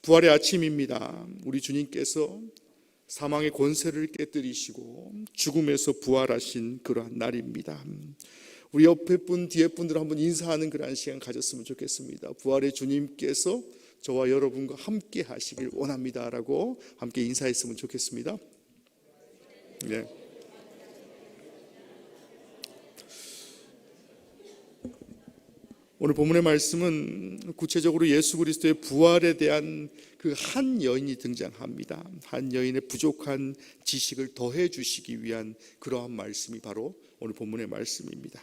부활의 아침입니다. 우리 주님께서 사망의 권세를 깨뜨리시고 죽음에서 부활하신 그러한 날입니다. 우리 옆에 분, 뒤에 분들 한번 인사하는 그러한 시간 가졌으면 좋겠습니다. 부활의 주님께서 저와 여러분과 함께 하시길 원합니다라고 함께 인사했으면 좋겠습니다. 네. 오늘 본문의 말씀은 구체적으로 예수 그리스도의 부활에 대한 그 한 여인이 등장합니다. 한 여인의 부족한 지식을 더해 주시기 위한 그러한 말씀이 바로 오늘 본문의 말씀입니다.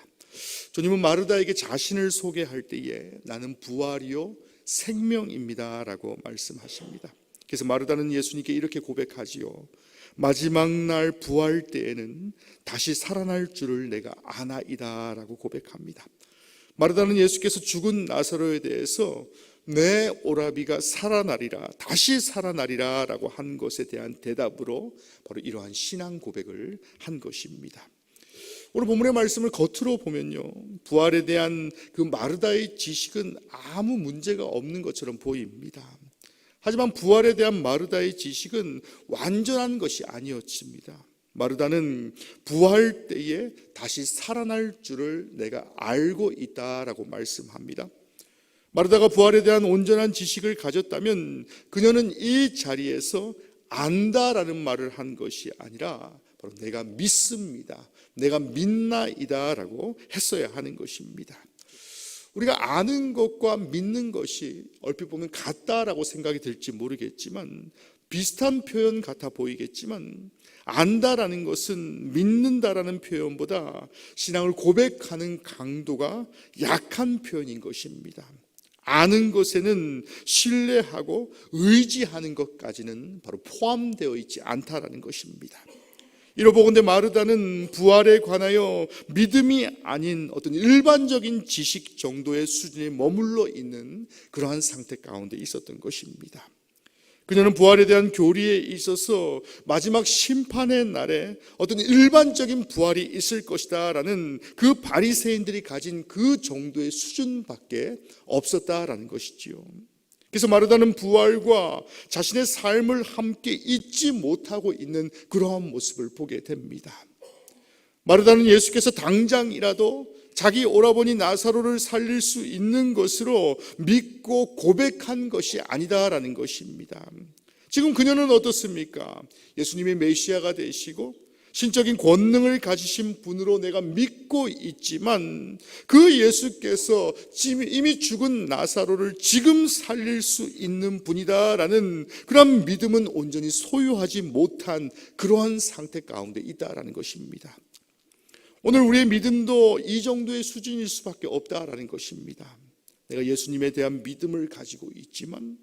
주님은 마르다에게 자신을 소개할 때에 나는 부활이요 생명입니다 라고 말씀하십니다. 그래서 마르다는 예수님께 이렇게 고백하지요. 마지막 날 부활 때에는 다시 살아날 줄을 내가 아나이다 라고 고백합니다. 마르다는 예수께서 죽은 나사로에 대해서 내 오라비가 살아나리라, 다시 살아나리라 라고 한 것에 대한 대답으로 바로 이러한 신앙 고백을 한 것입니다. 오늘 본문의 말씀을 겉으로 보면요, 부활에 대한 그 마르다의 지식은 아무 문제가 없는 것처럼 보입니다. 하지만 부활에 대한 마르다의 지식은 완전한 것이 아니었습니다. 마르다는 부활 때에 다시 살아날 줄을 내가 알고 있다라고 말씀합니다. 마르다가 부활에 대한 온전한 지식을 가졌다면 그녀는 이 자리에서 안다라는 말을 한 것이 아니라 바로 내가 믿습니다, 내가 믿나이다라고 했어야 하는 것입니다. 우리가 아는 것과 믿는 것이 얼핏 보면 같다라고 생각이 들지 모르겠지만, 비슷한 표현 같아 보이겠지만, 안다라는 것은 믿는다라는 표현보다 신앙을 고백하는 강도가 약한 표현인 것입니다. 아는 것에는 신뢰하고 의지하는 것까지는 바로 포함되어 있지 않다라는 것입니다. 이로보건대 마르다는 부활에 관하여 믿음이 아닌 어떤 일반적인 지식 정도의 수준에 머물러 있는 그러한 상태 가운데 있었던 것입니다. 그녀는 부활에 대한 교리에 있어서 마지막 심판의 날에 어떤 일반적인 부활이 있을 것이다 라는 그 바리새인들이 가진 그 정도의 수준밖에 없었다라는 것이지요. 그래서 마르다는 부활과 자신의 삶을 함께 잊지 못하고 있는 그러한 모습을 보게 됩니다. 마르다는 예수께서 당장이라도 자기 오라버니 나사로를 살릴 수 있는 것으로 믿고 고백한 것이 아니다라는 것입니다. 지금 그녀는 어떻습니까? 예수님이 메시아가 되시고 신적인 권능을 가지신 분으로 내가 믿고 있지만 그 예수께서 이미 죽은 나사로를 지금 살릴 수 있는 분이다라는 그런 믿음은 온전히 소유하지 못한 그러한 상태 가운데 있다라는 것입니다. 오늘 우리의 믿음도 이 정도의 수준일 수밖에 없다라는 것입니다. 내가 예수님에 대한 믿음을 가지고 있지만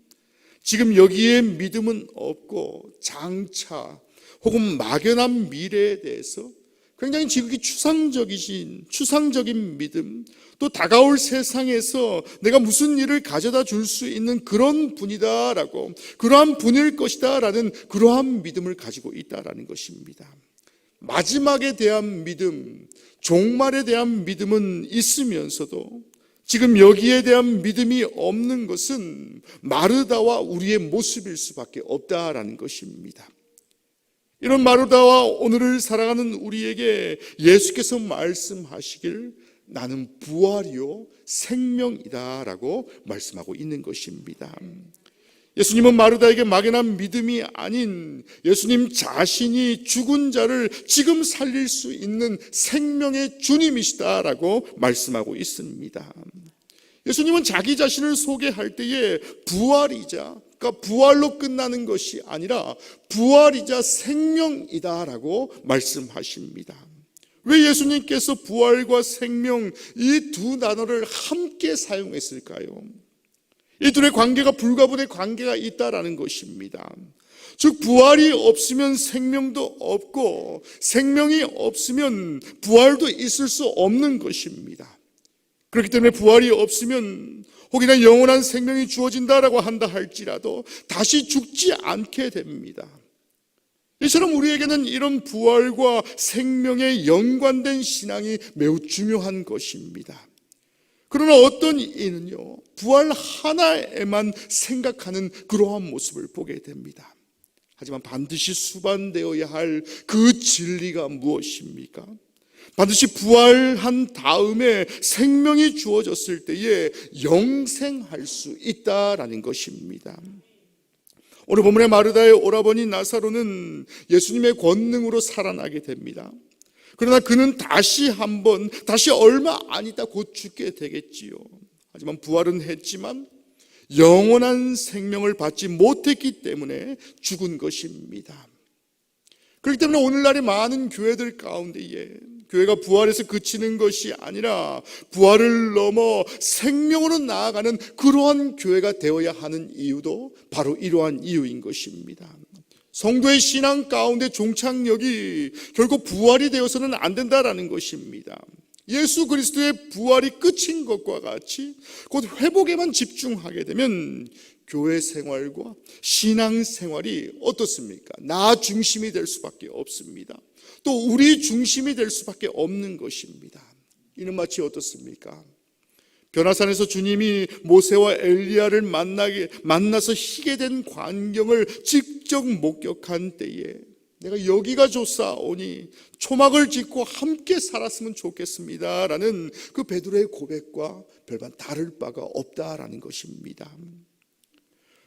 지금 여기에 믿음은 없고 장차 혹은 막연한 미래에 대해서 굉장히 지극히 추상적인 믿음, 또 다가올 세상에서 내가 무슨 일을 가져다 줄 수 있는 그런 분이다라고, 그러한 분일 것이다라는 그러한 믿음을 가지고 있다라는 것입니다. 마지막에 대한 믿음, 종말에 대한 믿음은 있으면서도 지금 여기에 대한 믿음이 없는 것은 마르다와 우리의 모습일 수밖에 없다라는 것입니다. 이런 마르다와 오늘을 살아가는 우리에게 예수께서 말씀하시길 나는 부활이요 생명이다 라고 말씀하고 있는 것입니다. 예수님은 마르다에게 막연한 믿음이 아닌 예수님 자신이 죽은 자를 지금 살릴 수 있는 생명의 주님이시다라고 말씀하고 있습니다. 예수님은 자기 자신을 소개할 때에 부활이자, 그러니까 부활로 끝나는 것이 아니라 부활이자 생명이다라고 말씀하십니다. 왜 예수님께서 부활과 생명 이 두 단어를 함께 사용했을까요? 이 둘의 관계가 불가분의 관계가 있다라는 것입니다. 즉 부활이 없으면 생명도 없고 생명이 없으면 부활도 있을 수 없는 것입니다. 그렇기 때문에 부활이 없으면 혹이나 영원한 생명이 주어진다라고 한다 할지라도 다시 죽지 않게 됩니다. 이처럼 우리에게는 이런 부활과 생명에 연관된 신앙이 매우 중요한 것입니다. 그러나 어떤 이는요, 부활 하나에만 생각하는 그러한 모습을 보게 됩니다. 하지만 반드시 수반되어야 할 그 진리가 무엇입니까? 반드시 부활한 다음에 생명이 주어졌을 때에 영생할 수 있다라는 것입니다. 오늘 본문의 마르다의 오라버니 나사로는 예수님의 권능으로 살아나게 됩니다. 그러나 그는 다시 얼마 안 있다 곧 죽게 되겠지요. 하지만 부활은 했지만 영원한 생명을 받지 못했기 때문에 죽은 것입니다. 그렇기 때문에 오늘날의 많은 교회들 가운데에 교회가 부활해서 그치는 것이 아니라 부활을 넘어 생명으로 나아가는 그러한 교회가 되어야 하는 이유도 바로 이러한 이유인 것입니다. 성도의 신앙 가운데 종착역이 결국 부활이 되어서는 안 된다라는 것입니다. 예수 그리스도의 부활이 끝인 것과 같이 곧 회복에만 집중하게 되면 교회 생활과 신앙 생활이 어떻습니까? 나 중심이 될 수밖에 없습니다. 또 우리 중심이 될 수밖에 없는 것입니다. 이는 마치 어떻습니까? 변화산에서 주님이 모세와 엘리야를 만나서 희게 된 광경을 직접 목격한 때에 내가 여기가 좋사오니 초막을 짓고 함께 살았으면 좋겠습니다 라는 그 베드로의 고백과 별반 다를 바가 없다라는 것입니다.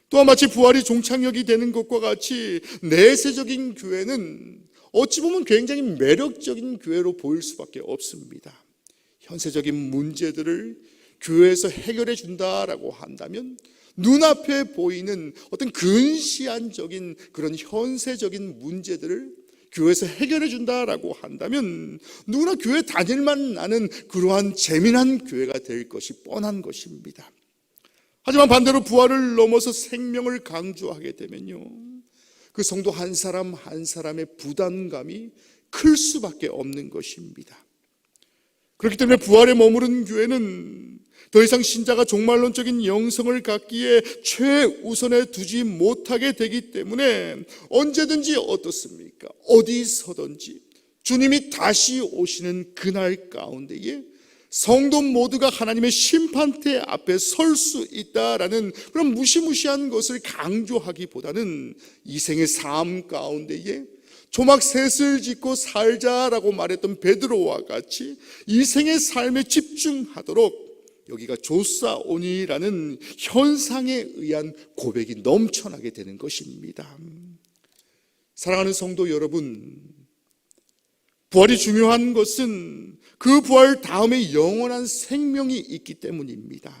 또한 마치 부활이 종착역이 되는 것과 같이 내세적인 교회는 어찌 보면 굉장히 매력적인 교회로 보일 수밖에 없습니다. 현세적인 문제들을 교회에서 해결해 준다라고 한다면 눈앞에 보이는 어떤 근시안적인 그런 현세적인 문제들을 교회에서 해결해 준다라고 한다면 누구나 교회 다닐만 나는 그러한 재미난 교회가 될 것이 뻔한 것입니다. 하지만 반대로 부활을 넘어서 생명을 강조하게 되면요, 그 성도 한 사람 한 사람의 부담감이 클 수밖에 없는 것입니다. 그렇기 때문에 부활에 머무른 교회는 더 이상 신자가 종말론적인 영성을 갖기에 최우선에 두지 못하게 되기 때문에 언제든지 어떻습니까? 어디서든지 주님이 다시 오시는 그날 가운데에 성도 모두가 하나님의 심판대 앞에 설 수 있다라는 그런 무시무시한 것을 강조하기보다는 이 생의 삶 가운데에 조막 셋을 짓고 살자라고 말했던 베드로와 같이 이 생의 삶에 집중하도록 여기가 좋사오니라는 현상에 의한 고백이 넘쳐나게 되는 것입니다. 사랑하는 성도 여러분, 부활이 중요한 것은 그 부활 다음에 영원한 생명이 있기 때문입니다.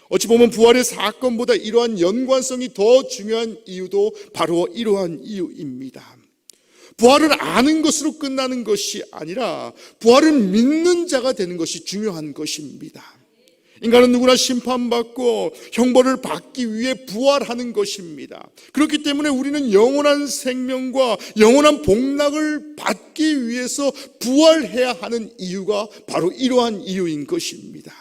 어찌 보면 부활의 사건보다 이러한 연관성이 더 중요한 이유도 바로 이러한 이유입니다. 부활을 아는 것으로 끝나는 것이 아니라 부활을 믿는 자가 되는 것이 중요한 것입니다. 인간은 누구나 심판받고 형벌을 받기 위해 부활하는 것입니다. 그렇기 때문에 우리는 영원한 생명과 영원한 복락을 받기 위해서 부활해야 하는 이유가 바로 이러한 이유인 것입니다.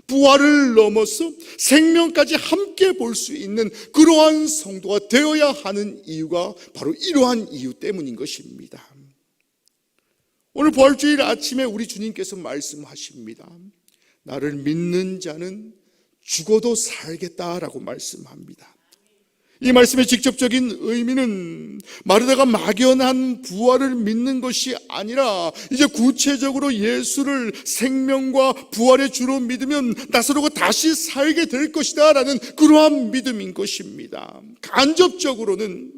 부활을 넘어서 생명까지 함께 볼 수 있는 그러한 성도가 되어야 하는 이유가 바로 이러한 이유 때문인 것입니다. 오늘 부활주일 아침에 우리 주님께서 말씀하십니다. 나를 믿는 자는 죽어도 살겠다라고 말씀합니다. 이 말씀의 직접적인 의미는 마르다가 막연한 부활을 믿는 것이 아니라 이제 구체적으로 예수를 생명과 부활의 주로 믿으면 나사로가 다시 살게 될 것이다 라는 그러한 믿음인 것입니다. 간접적으로는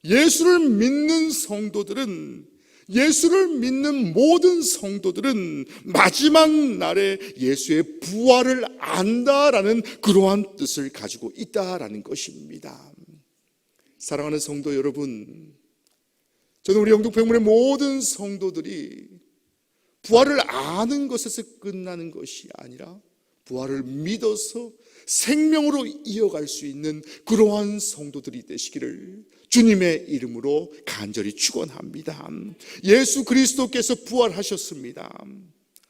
예수를 믿는 성도들은, 예수를 믿는 모든 성도들은 마지막 날에 예수의 부활을 안다라는 그러한 뜻을 가지고 있다라는 것입니다. 사랑하는 성도 여러분, 저는 우리 영등포행문의 모든 성도들이 부활을 아는 것에서 끝나는 것이 아니라 부활을 믿어서 생명으로 이어갈 수 있는 그러한 성도들이 되시기를 주님의 이름으로 간절히 축원합니다. 예수 그리스도께서 부활하셨습니다.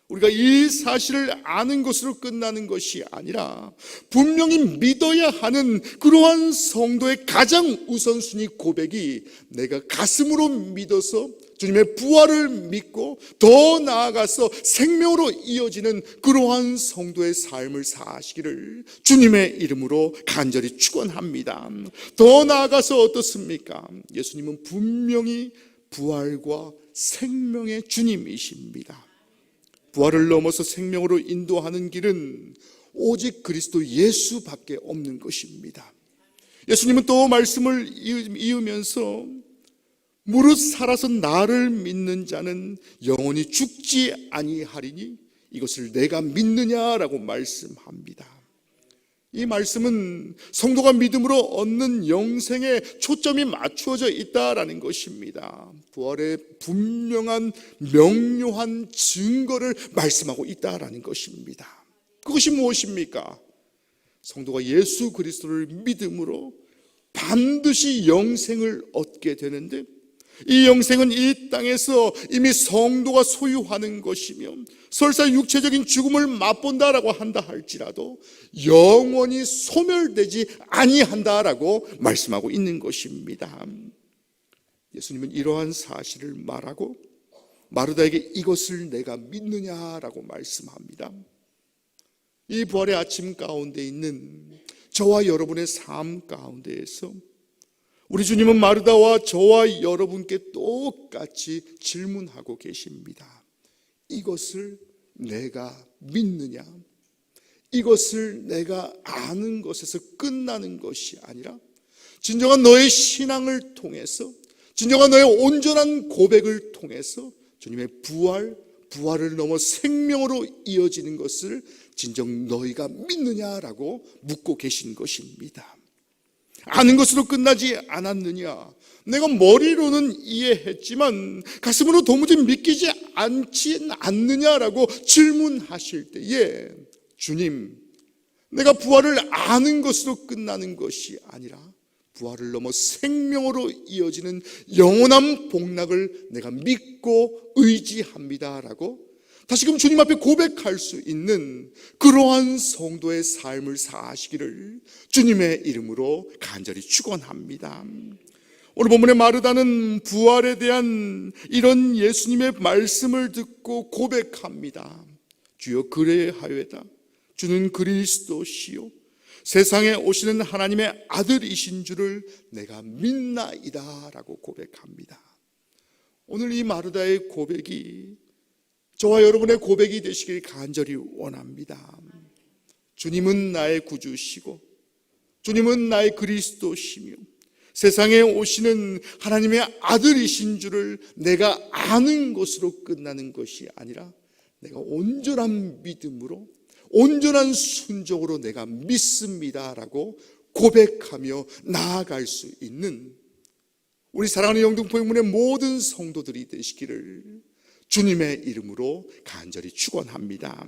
우리가 이 사실을 아는 것으로 끝나는 것이 아니라 분명히 믿어야 하는 그러한 성도의 가장 우선순위 고백이 내가 가슴으로 믿어서 주님의 부활을 믿고 더 나아가서 생명으로 이어지는 그러한 성도의 삶을 사시기를 주님의 이름으로 간절히 축원합니다. 더 나아가서 어떻습니까? 예수님은 분명히 부활과 생명의 주님이십니다. 부활을 넘어서 생명으로 인도하는 길은 오직 그리스도 예수밖에 없는 것입니다. 예수님은 또 말씀을 이으면서 무릇 살아서 나를 믿는 자는 영원히 죽지 아니하리니 이것을 내가 믿느냐라고 말씀합니다. 이 말씀은 성도가 믿음으로 얻는 영생에 초점이 맞추어져 있다라는 것입니다. 부활의 분명한 명료한 증거를 말씀하고 있다라는 것입니다. 그것이 무엇입니까? 성도가 예수 그리스도를 믿음으로 반드시 영생을 얻게 되는데, 이 영생은 이 땅에서 이미 성도가 소유하는 것이며 설사 육체적인 죽음을 맛본다라고 한다 할지라도 영원히 소멸되지 아니한다라고 말씀하고 있는 것입니다. 예수님은 이러한 사실을 말하고 마르다에게 이것을 내가 믿느냐라고 말씀합니다. 이 부활의 아침 가운데 있는 저와 여러분의 삶 가운데에서 우리 주님은 마르다와 저와 여러분께 똑같이 질문하고 계십니다. 이것을 내가 믿느냐? 이것을 내가 아는 것에서 끝나는 것이 아니라 진정한 너의 신앙을 통해서, 진정한 너의 온전한 고백을 통해서 주님의 부활을 넘어 생명으로 이어지는 것을 진정 너희가 믿느냐라고 묻고 계신 것입니다. 아는 것으로 끝나지 않았느냐? 내가 머리로는 이해했지만 가슴으로 도무지 믿기지 않느냐라고 질문하실 때에 주님, 내가 부활을 아는 것으로 끝나는 것이 아니라 부활을 넘어 생명으로 이어지는 영원한 복락을 내가 믿고 의지합니다라고 다시금 주님 앞에 고백할 수 있는 그러한 성도의 삶을 사시기를 주님의 이름으로 간절히 축원합니다. 오늘 본문의 마르다는 부활에 대한 이런 예수님의 말씀을 듣고 고백합니다. 주여 그래하여다. 주는 그리스도시요 세상에 오시는 하나님의 아들이신 줄을 내가 믿나이다 라고 고백합니다. 오늘 이 마르다의 고백이 저와 여러분의 고백이 되시길 간절히 원합니다. 주님은 나의 구주시고 주님은 나의 그리스도시며 세상에 오시는 하나님의 아들이신 줄을 내가 아는 것으로 끝나는 것이 아니라 내가 온전한 믿음으로 온전한 순종으로 내가 믿습니다라고 고백하며 나아갈 수 있는 우리 사랑하는 영등포영문의 모든 성도들이 되시기를 주님의 이름으로 간절히 축원합니다.